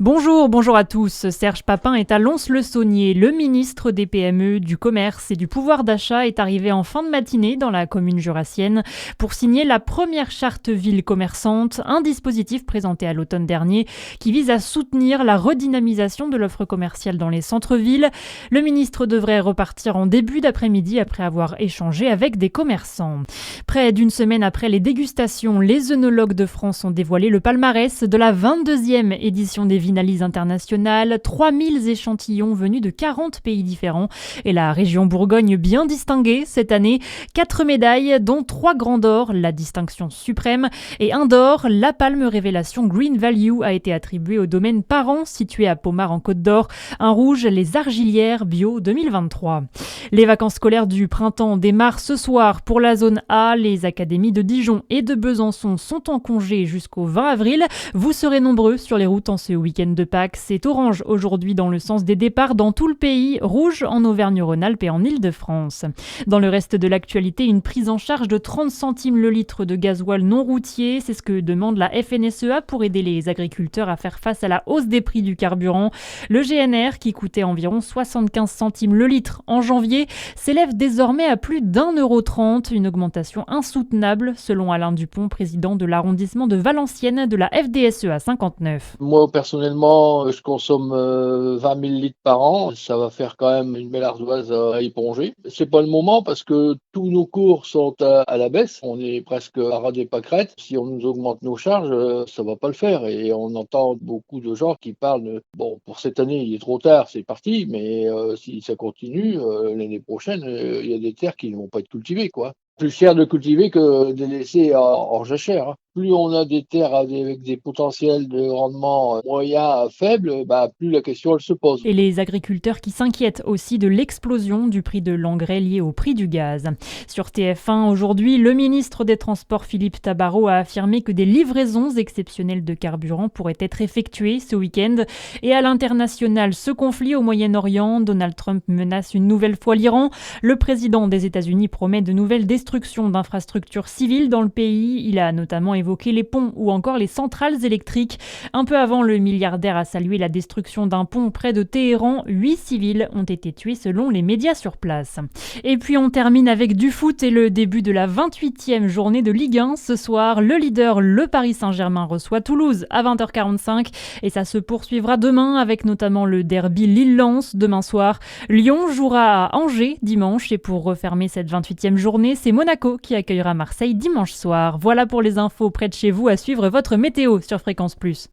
Bonjour à tous. Serge Papin est à Lons-le-Saunier. Le ministre des PME, du Commerce et du Pouvoir d'achat est arrivé en fin de matinée dans la commune jurassienne pour signer la première charte ville commerçante, un dispositif présenté à l'automne dernier qui vise à soutenir la redynamisation de l'offre commerciale dans les centres-villes. Le ministre devrait repartir en début d'après-midi après avoir échangé avec des commerçants. Près d'une semaine après les dégustations, les œnologues de France ont dévoilé le palmarès de la 22e édition des Vinalies internationales, 3000 échantillons venus de 40 pays différents et la région Bourgogne bien distinguée cette année. 4 médailles, dont 3 grands d'or, la distinction suprême, et 1 d'or, la palme révélation Green Value a été attribuée au domaine Parent, situé à Pommard en Côte d'Or. Un rouge, les Argilières Bio 2023. Les vacances scolaires du printemps démarrent ce soir pour la zone A. Les académies de Dijon et de Besançon sont en congé jusqu'au 20 avril. Vous serez nombreux sur les routes en ce week-end de Pâques. C'est orange aujourd'hui dans le sens des départs dans tout le pays, rouge en Auvergne-Rhône-Alpes et en Île-de-France. Dans le reste de l'actualité, une prise en charge de 30 centimes le litre de gasoil non routier. C'est ce que demande la FNSEA pour aider les agriculteurs à faire face à la hausse des prix du carburant. Le GNR, qui coûtait environ 75 centimes le litre en janvier, s'élève désormais à plus d'1,30 €, une augmentation insoutenable selon Alain Dupont, président de l'arrondissement de Valenciennes de la FDSEA 59. Moi, personnellement, je consomme 20 000 litres par an. Ça va faire quand même une belle ardoise à éponger. C'est pas le moment parce que tous nos cours sont à la baisse. On est presque à ras des pâquerettes. Si on nous augmente nos charges, ça va pas le faire. Et on entend beaucoup de gens qui parlent bon, pour cette année, il est trop tard, c'est parti. Mais si ça continue, l'année prochaine, il y a des terres qui ne vont pas être cultivées, quoi. Plus cher de cultiver que de laisser en jachère. Plus on a des terres avec des potentiels de rendement moyens à faibles, plus la question elle se pose. Et les agriculteurs qui s'inquiètent aussi de l'explosion du prix de l'engrais lié au prix du gaz. Sur TF1 aujourd'hui, le ministre des Transports Philippe Tabarot a affirmé que des livraisons exceptionnelles de carburant pourraient être effectuées ce week-end. Et à l'international, ce conflit au Moyen-Orient, Donald Trump menace une nouvelle fois l'Iran. Le président des États-Unis promet de nouvelles destructions d'infrastructures civiles dans le pays. Il a notamment évoqué les ponts ou encore les centrales électriques. Un peu avant, le milliardaire a salué la destruction d'un pont près de Téhéran. 8 civils ont été tués selon les médias sur place. Et puis on termine avec du foot et le début de la 28e journée de Ligue 1. Ce soir, le leader, le Paris Saint-Germain, reçoit Toulouse à 20h45 et ça se poursuivra demain avec notamment le derby Lille-Lens demain soir. Lyon jouera à Angers dimanche et pour refermer cette 28e journée, c'est Monaco qui accueillera Marseille dimanche soir. Voilà pour les infos près de chez vous. À suivre votre météo sur Fréquence Plus.